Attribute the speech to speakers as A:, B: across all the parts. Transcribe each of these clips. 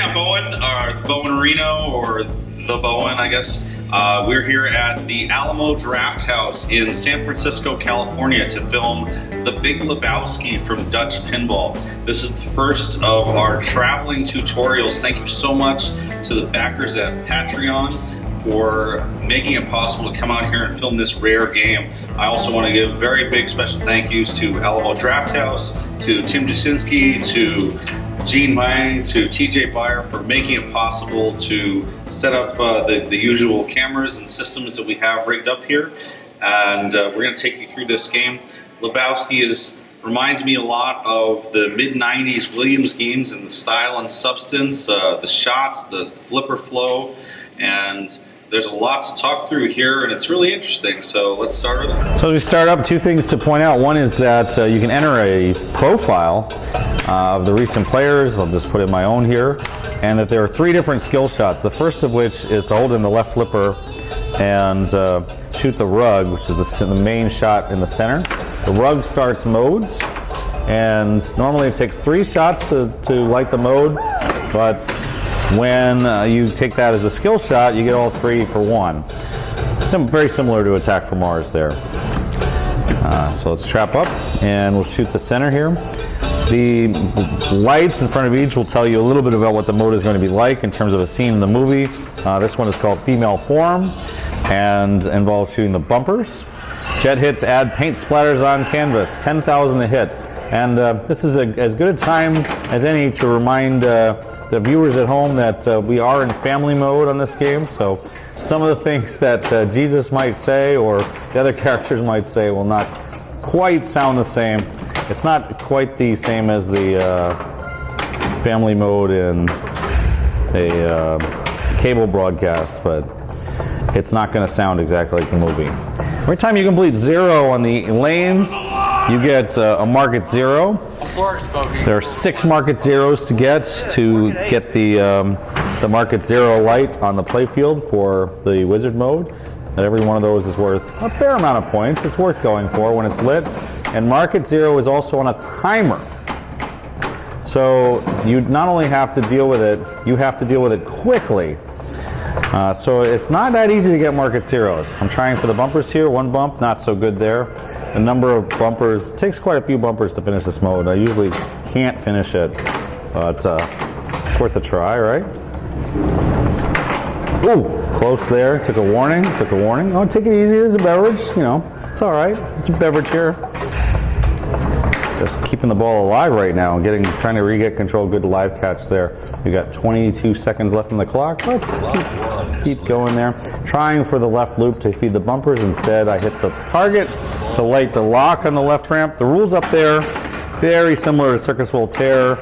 A: I'm Bowen, or Bowen Reno, or the Bowen, I guess. We're here at the Alamo Draft House in San Francisco, California to film the Big Lebowski from Dutch Pinball. This is the first of our traveling tutorials. Thank you so much to the backers at Patreon for making it possible to come out here and film this rare game. I also want to give very big special thank yous to Alamo Draft House, to Tim Jasinski, to Gene Wang, to TJ Byer for making it possible to set up the usual cameras and systems that we have rigged up here. And we're going to take you through this game. Lebowski reminds me a lot of the mid-90s Williams games in the style and substance, the shots, the flipper flow, and there's a lot to talk through here, and it's really interesting, so let's start with it.
B: So as we start up, two things to point out. One is that you can enter a profile of the recent players. I'll just put in my own here. And that there are three different skill shots. The first of which is to hold in the left flipper and shoot the rug, which is the main shot in the center. The rug starts modes, and normally it takes 3 shots to light the mode, but when you take that as a skill shot, you get all 3 for 1. Very similar to Attack from Mars there. So let's trap up, and we'll shoot the center here. The lights in front of each will tell you a little bit about what the mode is going to be like in terms of a scene in the movie. This one is called Female Form and involves shooting the bumpers. Jet hits add paint splatters on canvas, 10,000 a hit. And this is as good a time as any to remind the viewers at home that we are in family mode on this game. So some of the things that Jesus might say or the other characters might say will not quite sound the same. It's not quite the same as the family mode in a cable broadcast, but it's not going to sound exactly like the movie. Every time you complete 0 on the lanes, you get a mark at 0. There are 6 mark at zeros to get the mark at 0 light on the playfield for the wizard mode. And every one of those is worth a fair amount of points. It's worth going for when it's lit. And mark at 0 is also on a timer. So you not only have to deal with it, you have to deal with it quickly. So it's not that easy to get mark at zeros. I'm trying for the bumpers here. 1 bump, not so good there. The number of bumpers, it takes quite a few bumpers to finish this mode. I usually can't finish it, but it's worth a try, right? Ooh, close there. Took a warning. Oh, take it easy. There's a beverage. You know, it's all right. It's a beverage here. Just keeping the ball alive right now and trying to re-get control. Good live catch there. We got 22 seconds left on the clock. Let's keep going there. Trying for the left loop to feed the bumpers. Instead, I hit the target to light the lock on the left ramp. The rules up there, very similar to Circus Voltaire.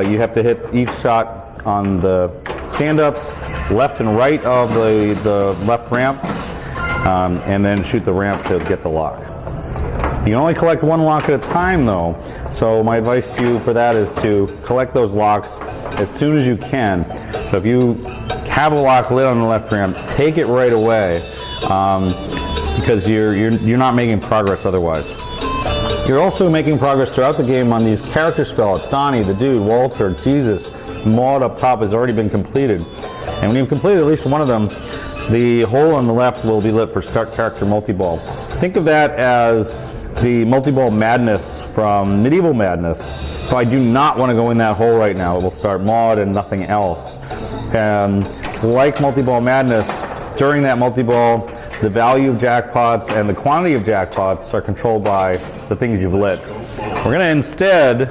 B: You have to hit each shot on the stand-ups, left and right of the left ramp, and then shoot the ramp to get the lock. You can only collect 1 lock at a time, though, so my advice to you for that is to collect those locks as soon as you can. So if you have a lock lit on the left ramp, take it right away, because you're not making progress otherwise. You're also making progress throughout the game on these character spells. Donnie, the Dude, Walter, Jesus, Maud up top has already been completed. And when you've completed at least one of them, the hole on the left will be lit for Start Character Multiball. Think of that as the multi-ball madness from Medieval Madness. So I do not want to go in that hole right now. It will start Maud and nothing else. And like multi-ball madness, during that multi-ball, the value of jackpots and the quantity of jackpots are controlled by the things you've lit. We're going to instead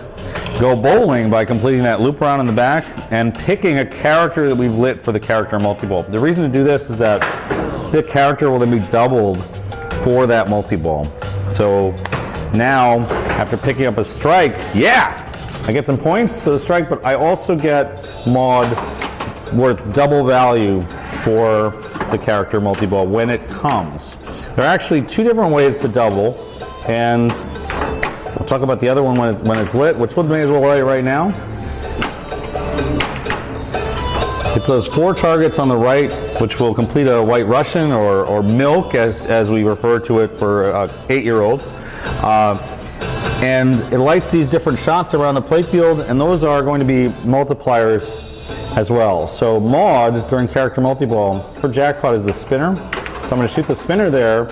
B: go bowling by completing that loop around in the back and picking a character that we've lit for the character multi-ball. The reason to do this is that the character will then be doubled for that multi-ball. So now, after picking up a strike, I get some points for the strike, but I also get Maud worth double value for the character multi-ball when it comes. There are actually 2 different ways to double, and we'll talk about the other one when it's lit, which one may as well light right now. It's those 4 targets on the right, which will complete a White Russian or milk, as we refer to it for 8-year-olds. And it lights these different shots around the playfield, and those are going to be multipliers as well. So Maud, during character multi-ball, her jackpot is the spinner. So I'm going to shoot the spinner there.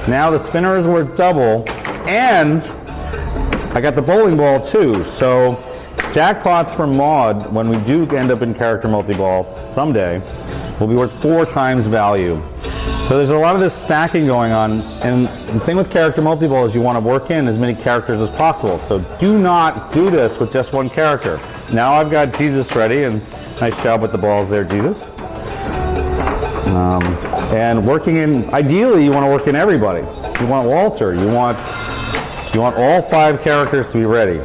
B: Now the spinner is worth double, and I got the bowling ball too. So jackpots for Maud, when we do end up in character multi-ball someday, will be worth 4 times value. So there's a lot of this stacking going on, and the thing with character multi-ball is you want to work in as many characters as possible. So do not do this with just one character. Now I've got Jesus ready, and nice job with the balls there, Jesus. And working in, ideally you want to work in everybody. You want Walter, you want all 5 characters to be ready.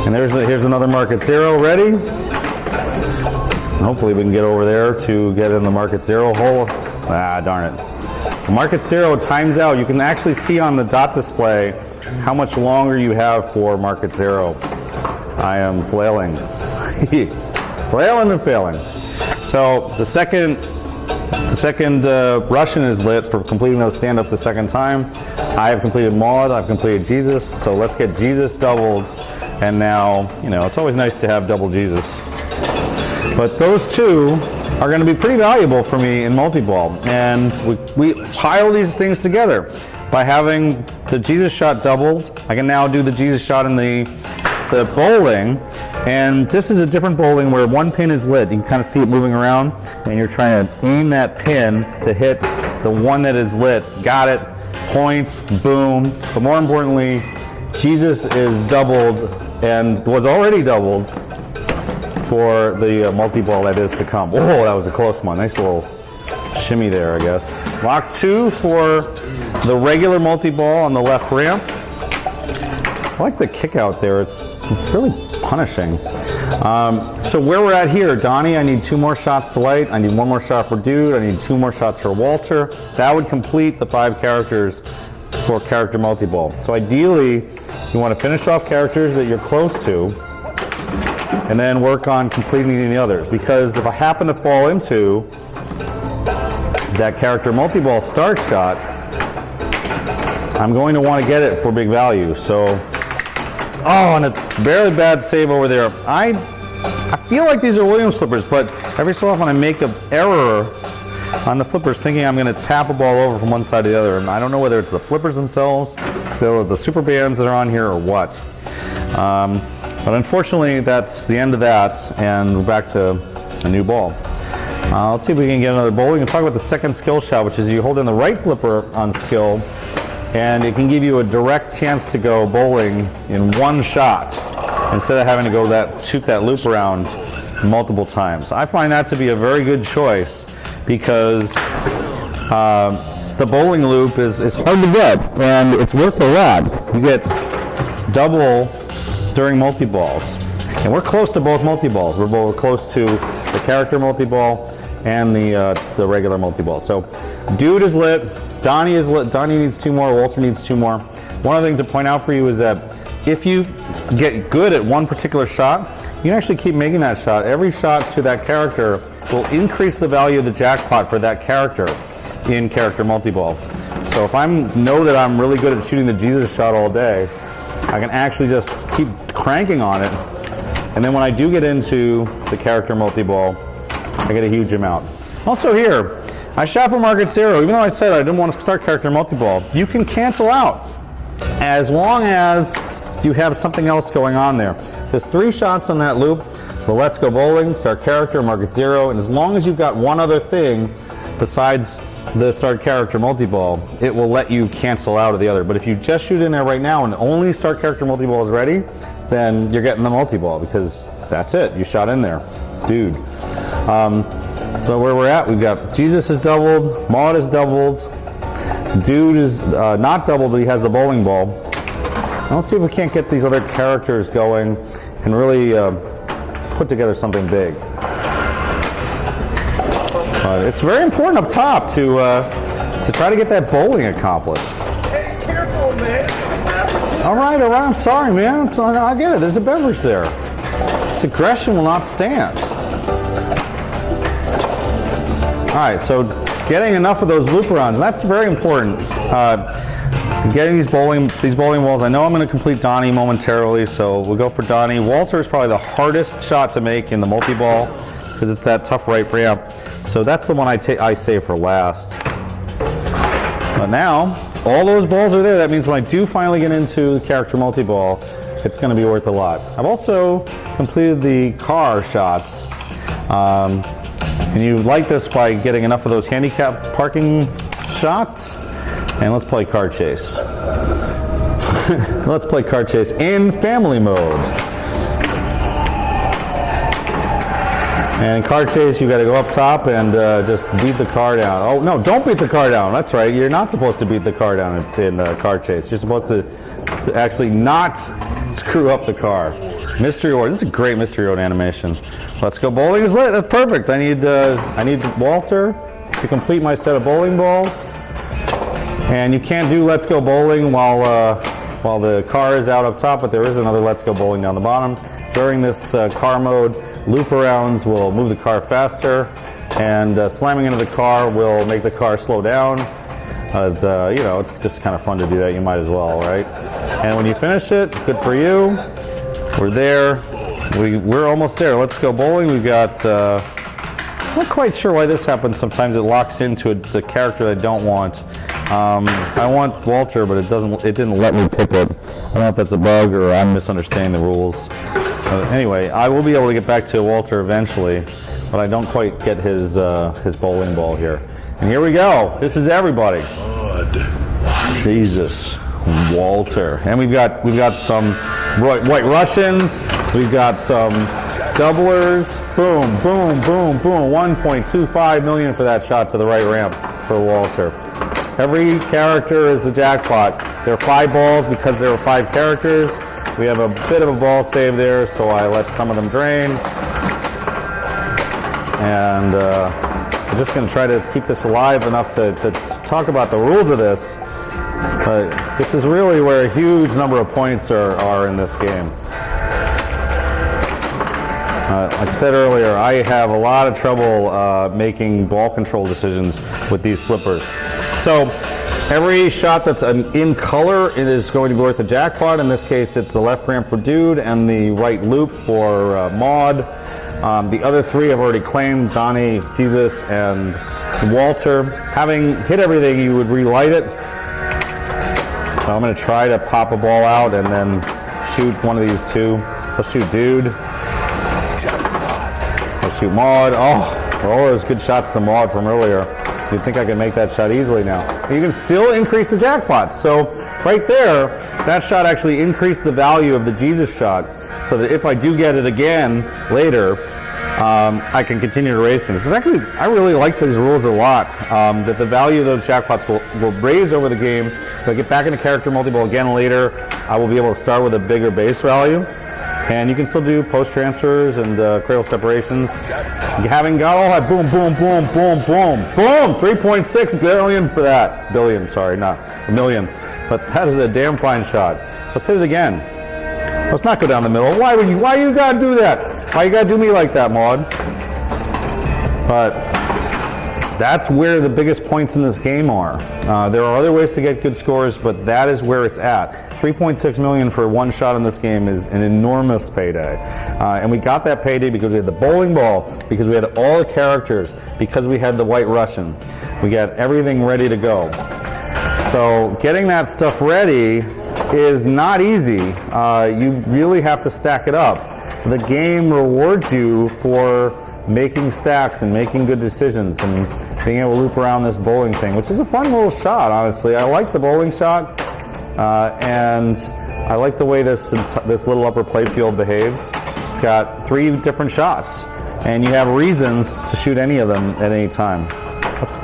B: And here's another market 0 ready. And hopefully we can get over there to get in the market 0 hole. Ah, darn it. The market 0 times out. You can actually see on the dot display how much longer you have for market 0. I am flailing. Flailing and failing. So the second Russian is lit for completing those stand-ups the second time. I have completed Maud, I've completed Jesus, so let's get Jesus doubled. And now, you know, it's always nice to have double Jesus. But those two are going to be pretty valuable for me in multi-ball. And we pile these things together. By having the Jesus shot doubled, I can now do the Jesus shot in the bowling. And this is a different bowling where one pin is lit. You can kind of see it moving around, and you're trying to aim that pin to hit the one that is lit. Got it. Points. Boom. But more importantly, Jesus is doubled and was already doubled for the multi-ball that is to come. Oh, that was a close one. Nice little shimmy there, I guess. Lock 2 for the regular multi-ball on the left ramp. I like the kick out there. It's really punishing. So where we're at here, Donnie, I need 2 more shots to light. I need 1 more shot for Dude. I need 2 more shots for Walter. That would complete the 5 characters for character multi-ball. So ideally, you want to finish off characters that you're close to, and then work on completing the others. Because if I happen to fall into that character multi-ball start shot, I'm going to want to get it for big value. So, oh, and a very bad save over there. I feel like these are Williams flippers, but every so often I make an error on the flippers thinking I'm going to tap a ball over from one side to the other. And I don't know whether it's the flippers themselves, the super bands that are on here, or what. But unfortunately, that's the end of that, and we're back to a new ball. Let's see if we can get another bowling. We'll talk about the second skill shot, which is you hold in the right flipper on skill, and it can give you a direct chance to go bowling in one shot instead of having to go shoot that loop around multiple times. I find that to be a very good choice because the bowling loop is hard to get, and it's worth a lot. You get double during multi-balls. And we're close to both multi-balls. We're both close to the character multi-ball and the regular multi-ball. So Dude is lit, Donnie is lit, Donnie needs 2 more, Walter needs 2 more. One other thing to point out for you is that if you get good at one particular shot, you can actually keep making that shot. Every shot to that character will increase the value of the jackpot for that character in character multi-ball. So if I know that I'm really good at shooting the Jesus shot all day, I can actually just keep cranking on it, and then when I do get into the character multi-ball, I get a huge amount. Also here, I shot for market 0, even though I said I didn't want to start character multi-ball. You can cancel out as long as you have something else going on there. There's 3 shots on that loop, the Let's Go Bowling, start character, market 0, and as long as you've got one other thing besides the start character multi-ball, it will let you cancel out of the other. But if you just shoot in there right now and only start character multi-ball is ready, then you're getting the multi-ball because that's it. You shot in there. Dude. So where we're at, we've got Jesus is doubled, Maud is doubled, Dude is not doubled, but he has the bowling ball. Now let's see if we can't get these other characters going and really put together something big. It's very important up top to try to get that bowling accomplished.
C: Hey, careful, man.
B: All right, I'm sorry, man. I get it. There's a beverage there. This aggression will not stand. All right, so getting enough of those loop runs, that's very important. getting these bowling balls. I know I'm going to complete Donnie momentarily, so we'll go for Donnie. Walter is probably the hardest shot to make in the multi-ball because it's that tough right ramp. So that's the one I save for last. But now, all those balls are there. That means when I do finally get into the character multi-ball, it's going to be worth a lot. I've also completed the car shots. And you like this by getting enough of those handicap parking shots. And let's play car chase. Let's play car chase in family mode. And car chase, you got to go up top and just beat the car down. Oh no, don't beat the car down. That's right. You're not supposed to beat the car down in car chase. You're supposed to actually not screw up the car. Mystery Order. This is a great Mystery Order animation. Let's Go Bowling is lit. That's perfect. I need Walter to complete my set of bowling balls. And you can't do Let's Go Bowling while the car is out up top, but there is another Let's Go Bowling down the bottom. During this car mode, loop arounds will move the car faster, and slamming into the car will make the car slow down. You know, it's just kind of fun to do that. You might as well, right? And when you finish it, good for you. We're there. We're almost there. Let's Go Bowling. We've got. I'm not quite sure why this happens. Sometimes it locks into the character that I don't want. I want Walter, but it didn't let me pick it. I don't know if that's a bug or I'm misunderstanding the rules. Anyway, I will be able to get back to Walter eventually, but I don't quite get his bowling ball here. And here we go. This is everybody. Jesus, Walter, and we've got some White Russians. We've got some doublers. Boom, boom, boom, boom. 1.25 million for that shot to the right ramp for Walter. Every character is a jackpot. There are 5 balls because there are 5 characters. We have a bit of a ball save there, so I let some of them drain. And I'm just going to try to keep this alive enough to talk about the rules of this. This is really where a huge number of points are in this game. Like I said earlier, I have a lot of trouble making ball control decisions with these flippers. So every shot that's in color, it is going to be worth a jackpot. In this case, it's the left ramp for Dude and the right loop for Maud. The other 3 I've already claimed, Donnie, Jesus, and Walter. Having hit everything, you would relight it. So I'm going to try to pop a ball out and then shoot one of these 2. Let's shoot Dude. Let's shoot Maud. Oh, those good shots to Maud from earlier. You'd think I could make that shot easily now. You can still increase the jackpot. So right there, that shot actually increased the value of the Jesus shot, so that if I do get it again later, I can continue to race things. Actually, I really like these rules a lot. That the value of those jackpots will raise over the game. If I get back into character multi-ball again later, I will be able to start with a bigger base value. And you can still do post transfers and cradle separations. Having got all that, boom, boom, boom, boom, boom, boom, 3.6 billion for that. Billion, sorry, not a million. But that is a damn fine shot. Let's hit it again. Let's not go down the middle. Why you gotta do that? Why you gotta do me like that, Maud? But that's where the biggest points in this game are. There are other ways to get good scores, but that is where it's at. 3.6 million for one shot in this game is an enormous payday. And we got that payday because we had the bowling ball, because we had all the characters, because we had the White Russian. We got everything ready to go. So getting that stuff ready is not easy. You really have to stack it up. The game rewards you for making stacks and making good decisions and being able to loop around this bowling thing, which is a fun little shot, honestly. I like the bowling shot, and I like the way this little upper playfield behaves. It's got 3 different shots, and you have reasons to shoot any of them at any time. Let's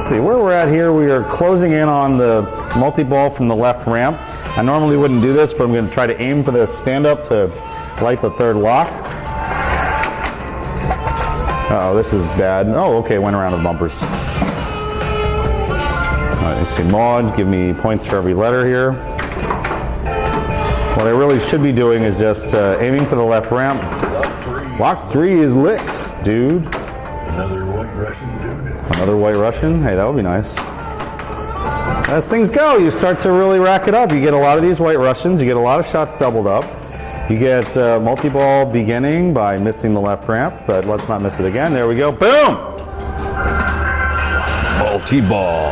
B: see where we're at here. We are closing in on the multi-ball from the left ramp. I normally wouldn't do this, but I'm going to try to aim for the stand-up to light the 3rd lock. Uh-oh, this is bad. Oh, okay, went around the bumpers. All right, let's see, Maud, give me points for every letter here. What I really should be doing is just aiming for the left ramp. Lock 3 is lit, Dude.
C: Another White Russian, Dude.
B: Another White Russian? Hey, that would be nice. as things go, you start to really rack it up. You get a lot of these White Russians. You get a lot of shots doubled up. You get multi-ball beginning by missing the left ramp, but let's not miss it again. There we go. Boom! Multi-ball.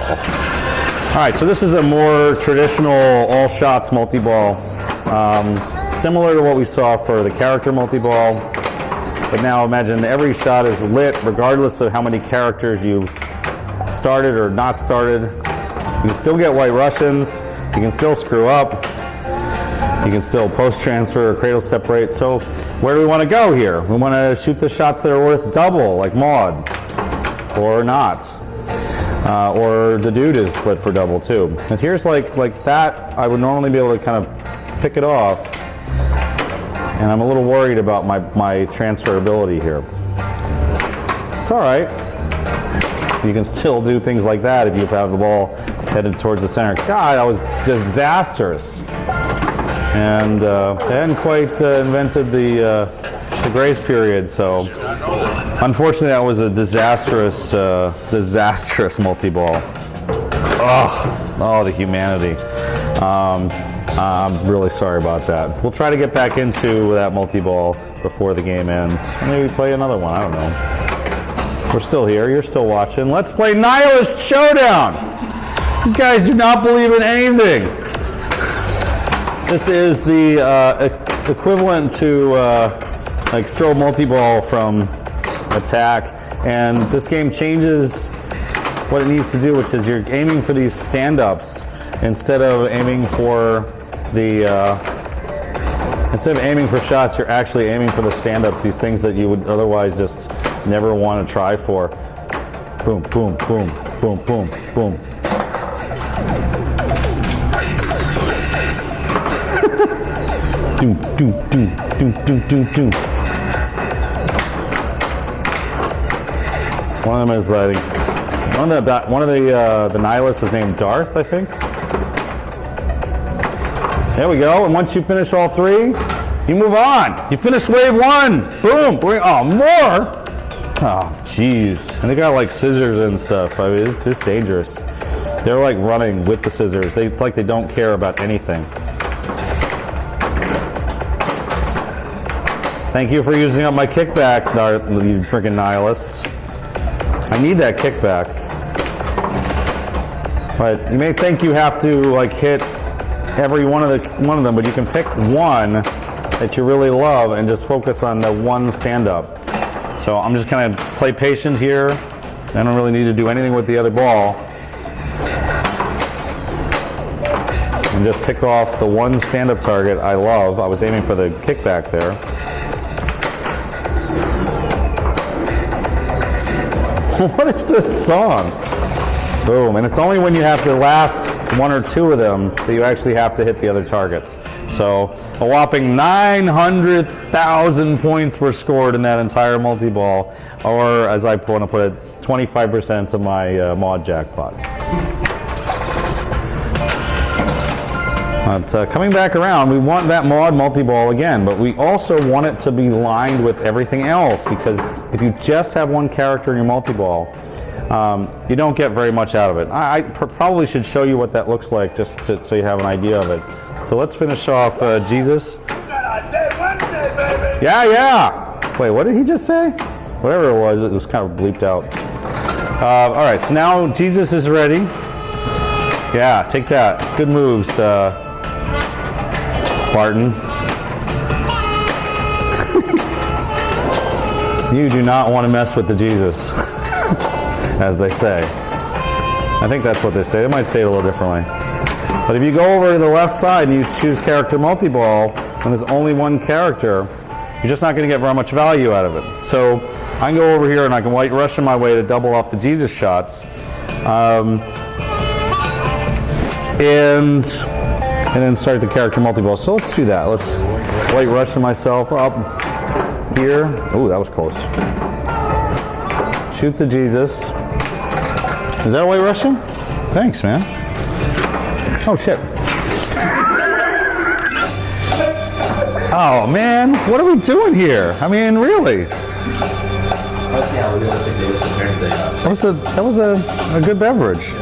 B: All right, so this is a more traditional all shots multi-ball, similar to what we saw for the character multi-ball. But now imagine every shot is lit regardless of how many characters you started or not started. You can still get White Russians. You can still screw up. You can still post-transfer or cradle separate. So where do we want to go here? We want to shoot the shots that are worth double, like Maud, or not. Or the dude is split for double too. And here's like that, I would normally be able to kind of pick it off. And I'm a little worried about my transferability here. It's all right. You can still do things like that if you have the ball headed towards the center. God, that was disastrous. And they hadn't quite invented the grace period, so unfortunately that was a disastrous multi-ball. Oh, the humanity. I'm really sorry about that. We'll try to get back into that multi-ball before the game ends. Maybe play another one, I don't know. We're still here, you're still watching. Let's play Nihilist Showdown! These guys do not believe in anything. This is the equivalent to like strobe multi-ball from Attack, and this game changes what it needs to do, which is you're aiming for these stand-ups instead of aiming for the shots. You're actually aiming for the stand-ups, these things that you would otherwise just never want to try for. Boom, boom, boom, boom, boom, boom. Doom, doom, doom, doom, doom, doom, doom. One of them is, I think, one of the nihilists is named Darth, I think. There we go. And once you finish all three, you move on. You finish wave one. Boom. Oh, more. Oh, jeez. And they got like scissors and stuff. I mean, it's just dangerous. They're like running with the scissors. It's like they don't care about anything. Thank you for using up my kickback, you freaking nihilists. I need that kickback. But you may think you have to like hit every one of them, but you can pick one that you really love and just focus on the one stand-up. So I'm just gonna play patient here. I don't really need to do anything with the other ball. And just pick off the one stand-up target I love. I was aiming for the kickback there. What is this song? Boom. And it's only when you have the last one or two of them that you actually have to hit the other targets. So a whopping 900,000 points were scored in that entire multi-ball, or as I want to put it, 25% of my mod jackpot. But coming back around, we want that mod multi-ball again, but we also want it to be lined with everything else, because if you just have one character in your multi-ball, you don't get very much out of it. I probably should show you what that looks like just so you have an idea of it. So let's finish off Jesus. Yeah. Wait, what did he just say? Whatever it was kind of bleeped out. All right, so now Jesus is ready. Yeah, take that. Good moves, Barton. You do not want to mess with the Jesus, as they say. I think that's what they say. They might say it a little differently. But if you go over to the left side and you choose character multi-ball, and there's only one character, you're just not going to get very much value out of it. So I can go over here and I can White Russian my way to double off the Jesus shots. And then start the character multi-ball. So let's do that. Let's White Russian myself up here. Ooh, that was close. Shoot the Jesus. Is that a White Russian? Thanks, man. Oh, shit. Oh, man. What are we doing here? I mean, really? That was a good beverage.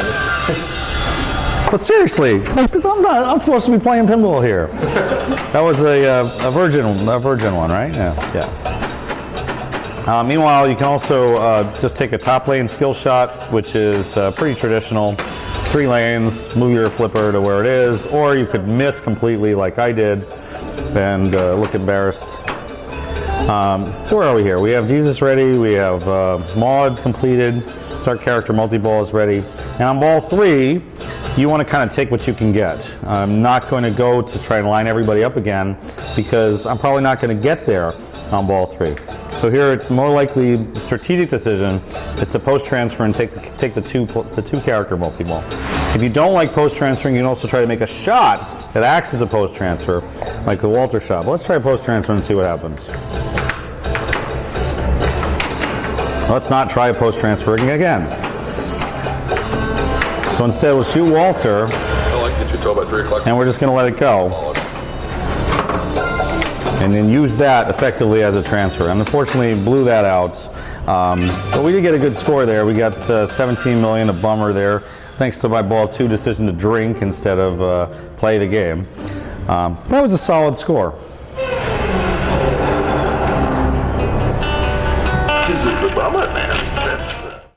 B: But seriously, I'm supposed to be playing pinball here. That was a virgin one, right? Yeah. Meanwhile, you can also just take a top lane skill shot, which is pretty traditional. 3 lanes, move your flipper to where it is, or you could miss completely like I did and look embarrassed. So where are we here? We have Jesus ready, we have mod completed, start character multi-ball is ready. And on ball 3, you want to kind of take what you can get. I'm not going to go to try and line everybody up again because I'm probably not going to get there on ball 3. So here, it's more likely strategic decision. It's a post transfer and take the two character multi-ball. If you don't like post transferring, you can also try to make a shot that acts as a post transfer, like the Walter shot. But let's try post transfer and see what happens. Let's not try post transferring again. So instead, we'll shoot Walter.
D: I like get you till about 3 o'clock.
B: And we're just going to let it go. And then use that effectively as a transfer. And unfortunately, blew that out. But we did get a good score there. We got 17 million, a bummer there, thanks to my ball 2 decision to drink instead of play the game. That was a solid score.
D: This is the bummer, man.